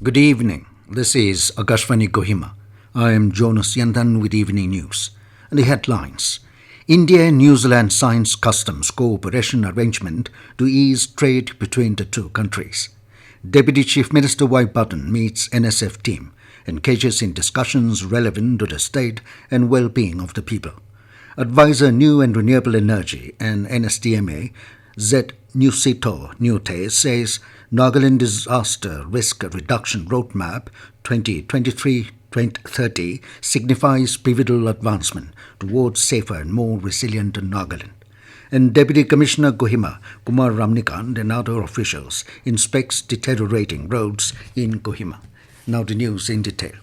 Good evening. This is Akashvani Kohima. I am Nyusietho with evening news. And the headlines. India and New Zealand signs customs cooperation arrangement to ease trade between the two countries. Deputy Chief Minister Patton meets NSF team, engages in discussions relevant to the state and well-being of the people. Advisor New and Renewable Energy NSDMA Nyusietho Nyuthe says Nagaland Disaster Risk Reduction Roadmap 2023-2030 signifies pivotal advancement towards safer and more resilient Nagaland. And Deputy Commissioner Kohima Kumar Ramnikant and other officials inspects deteriorating roads in Kohima. Now the news in detail.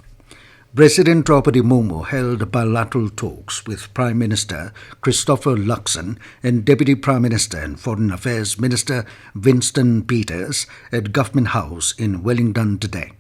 President Draupadi Murmu held bilateral talks with Prime Minister Christopher Luxon and Deputy Prime Minister and Foreign Affairs Minister Winston Peters at Government House in Wellington today.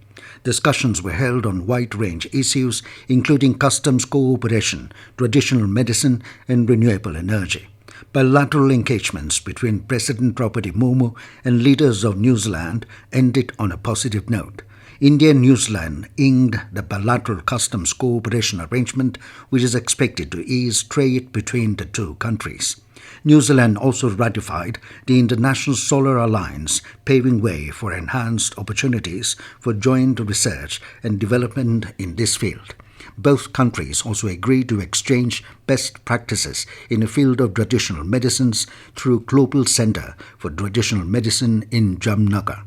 Discussions were held on wide-range issues including customs cooperation, traditional medicine and renewable energy. Bilateral engagements between President Draupadi Murmu and leaders of New Zealand ended on a positive note. India and New Zealand inked the bilateral customs cooperation arrangement, which is expected to ease trade between the two countries. New Zealand also ratified the International Solar Alliance, paving way for enhanced opportunities for joint research and development in this field. Both countries also agreed to exchange best practices in the field of traditional medicines through Global Centre for Traditional Medicine in Jamnagar.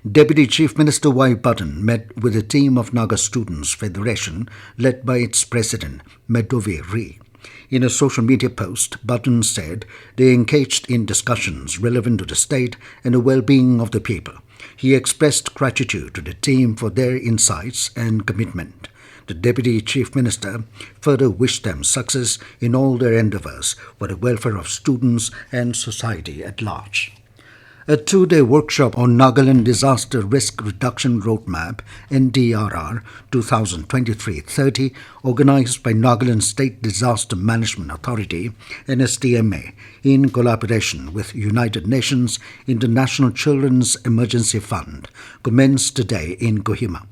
Deputy Chief Minister Patton met with a team of Naga Students Federation led by its president, Medovi Ree. In a social media post, Patton said they engaged in discussions relevant to the state and the well-being of the people. He expressed gratitude to the team for their insights and commitment. The Deputy Chief Minister further wished them success in all their endeavours for the welfare of students and society at large. A two-day workshop on Nagaland Disaster Risk Reduction Roadmap NDRR 2023-30 organised by Nagaland State Disaster Management Authority NSDMA in collaboration with United Nations International Children's Emergency Fund commenced today in Kohima.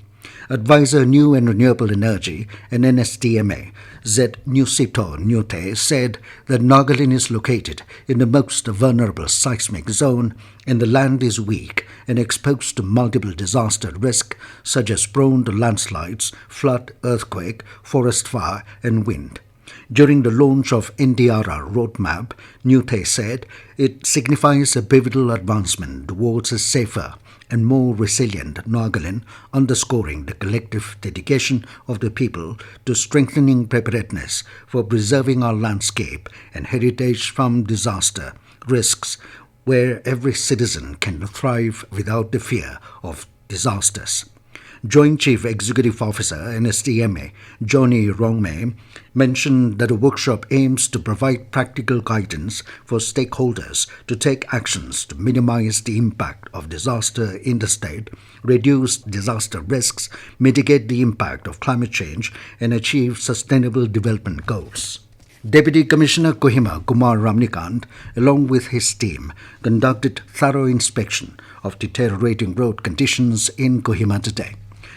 Advisor New and Renewable Energy and NSDMA Nyusietho Nyuthe said that Nagaland is located in the most vulnerable seismic zone and the land is weak and exposed to multiple disaster risks such as prone to landslides, flood, earthquake, forest fire and wind. During the launch of NDRR roadmap, Nyuthe said it signifies a pivotal advancement towards a safer and more resilient Nagaland, underscoring the collective dedication of the people to strengthening preparedness for preserving our landscape and heritage from disaster risks, where every citizen can thrive without the fear of disasters. Joint Chief Executive Officer NSDMA Johnny Rongme mentioned that the workshop aims to provide practical guidance for stakeholders to take actions to minimize the impact of disaster in the state, reduce disaster risks, mitigate the impact of climate change, and achieve sustainable development goals. Deputy Commissioner Kohima Kumar Ramnikant, along with his team, conducted thorough inspection of deteriorating road conditions in Kohima today.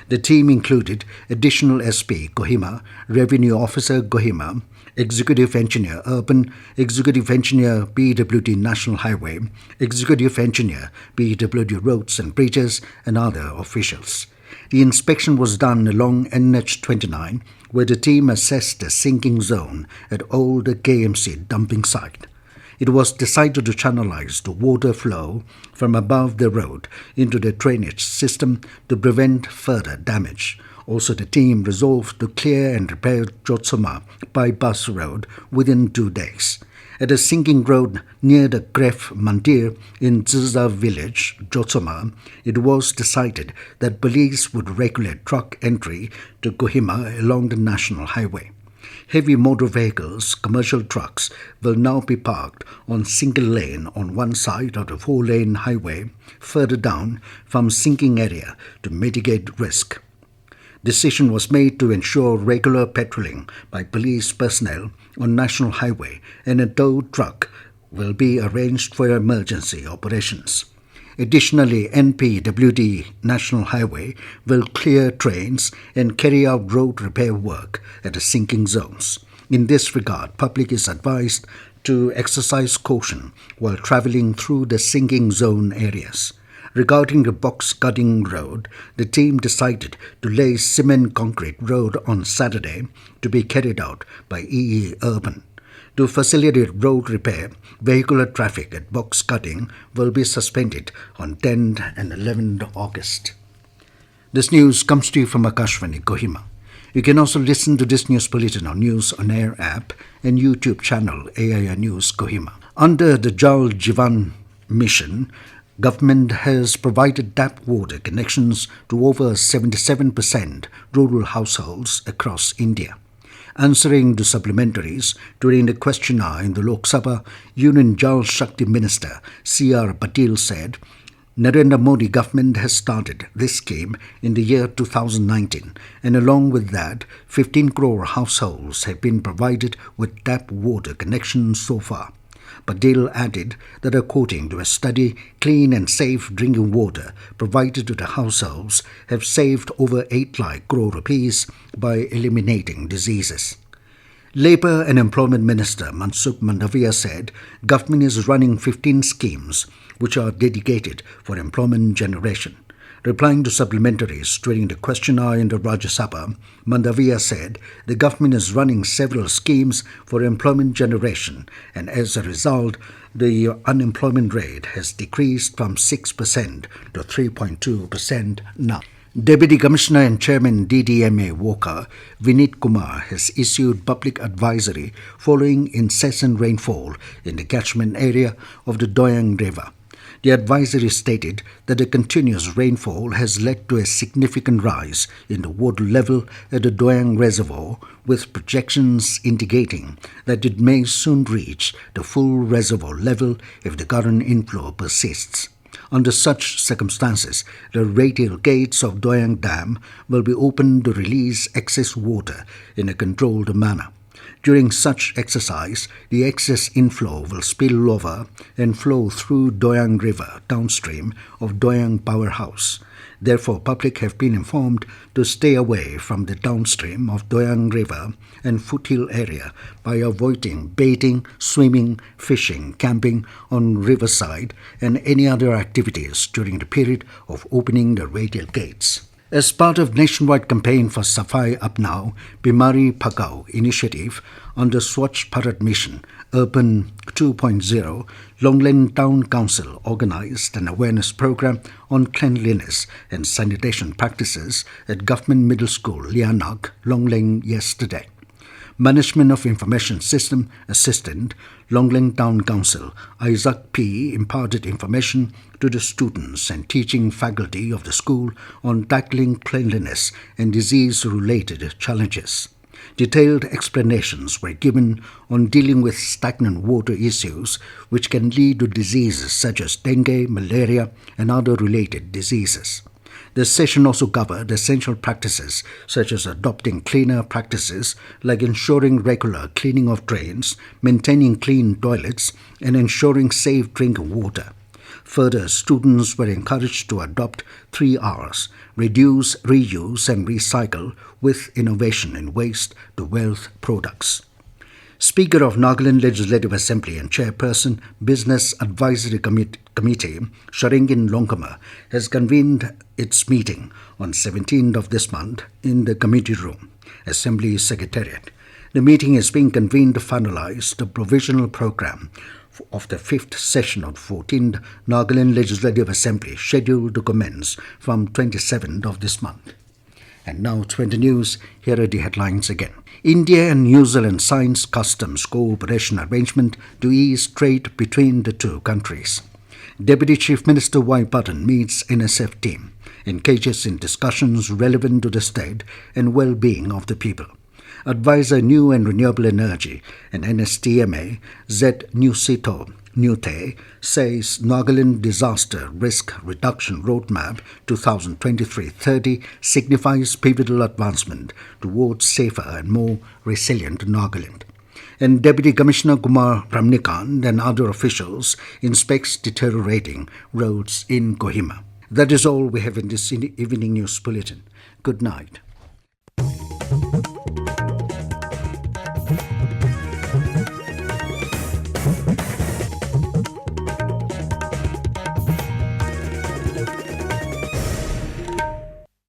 The team included Additional SP Kohima, Revenue Officer Kohima, Executive Engineer Urban, Executive Engineer PWD National Highway, Executive Engineer PWD Roads and Bridges, and other officials. The inspection was done along NH29, where the team assessed a sinking zone at old KMC dumping site. It was decided to channelize the water flow from above the road into the drainage system to prevent further damage. Also, the team resolved to clear and repair Jotsoma bypass road within 2 days. At a sinking road near the Gref Mandir in Ziza village, Jotsoma, it was decided that police would regulate truck entry to Kohima along the national highway. Heavy motor vehicles, commercial trucks, will now be parked on single lane on one side of the 4-lane highway further down from sinking area to mitigate risk. Decision was made to ensure regular patrolling by police personnel on national highway, and a tow truck will be arranged for emergency operations. Additionally, NPWD National Highway will clear trains and carry out road repair work at the sinking zones. In this regard, public is advised to exercise caution while travelling through the sinking zone areas. Regarding the box cutting road, the team decided to lay cement concrete road on Saturday to be carried out by EE Urban. To facilitate road repair, vehicular traffic at box cutting will be suspended on 10th and 11th August. This news comes to you from Akashvani, Kohima. You can also listen to this news bulletin on News On Air app and YouTube channel AIR News Kohima. Under the Jal Jivan mission, government has provided tap water connections to over 77% rural households across India. Answering to supplementaries during the question hour in the Lok Sabha, Union Jal Shakti Minister C.R. Patil said, Narendra Modi government has started this scheme in the year 2019, and along with that, 15 crore households have been provided with tap water connections so far. Patel added that according to a study, clean and safe drinking water provided to the households have saved over 8 lakh crore rupees by eliminating diseases. Labour and Employment Minister Mansukh Mandaviya said government is running 15 schemes which are dedicated for employment generation. Replying to supplementaries during the question hour in the Rajya Sabha, Mandaviya said the government is running several schemes for employment generation, and as a result, the unemployment rate has decreased from 6% to 3.2% now. Deputy Commissioner and Chairman DDMA Walker, Vinit Kumar, has issued public advisory following incessant rainfall in the catchment area of the Doyang River. The advisory stated that the continuous rainfall has led to a significant rise in the water level at the Doyang Reservoir, with projections indicating that it may soon reach the full reservoir level if the current inflow persists. Under such circumstances, the radial gates of Doyang Dam will be opened to release excess water in a controlled manner. During such exercise, the excess inflow will spill over and flow through Doyang River downstream of Doyang Powerhouse. Therefore, public have been informed to stay away from the downstream of Doyang River and foothill area by avoiding bathing, swimming, fishing, camping on riverside and any other activities during the period of opening the radial gates. As part of nationwide campaign for Safai Apnao, Bimari Phagao initiative under Swachh Bharat Mission Urban 2.0, Longland Town Council organized an awareness program on cleanliness and sanitation practices at Government Middle School, Lianak, Longlang yesterday. Management of Information System Assistant, Longlang Town Council, Isaac P. imparted information to the students and teaching faculty of the school on tackling cleanliness and disease-related challenges. Detailed explanations were given on dealing with stagnant water issues which can lead to diseases such as dengue, malaria, and other related diseases. The session also covered essential practices such as adopting cleaner practices like ensuring regular cleaning of drains, maintaining clean toilets, and ensuring safe drinking water. Further, students were encouraged to adopt 3 Rs: reduce, reuse, and recycle, with innovation in waste to wealth products. Speaker of Nagaland Legislative Assembly and Chairperson Business Advisory Committee, Sharingin Longkama, has convened its meeting on 17th of this month in the committee room, Assembly Secretariat. The meeting is being convened to finalize the provisional program of the 5th session of 14th Nagaland Legislative Assembly, scheduled to commence from 27th of this month. And now, 20 News, here are the headlines again. India and New Zealand signs customs cooperation arrangement to ease trade between the two countries. Deputy Chief Minister Y. Patton meets NSF team, engages in discussions relevant to the state and well-being of the people. Advisor New and Renewable Energy and NSDMA, Z. Nyusietho Nyuthe, says Nagaland Disaster Risk Reduction Roadmap 2023-30 signifies pivotal advancement towards safer and more resilient Nagaland. And Deputy Commissioner Kumar Ramnikant and other officials inspects deteriorating roads in Kohima. That is all we have in this evening news bulletin. Good night.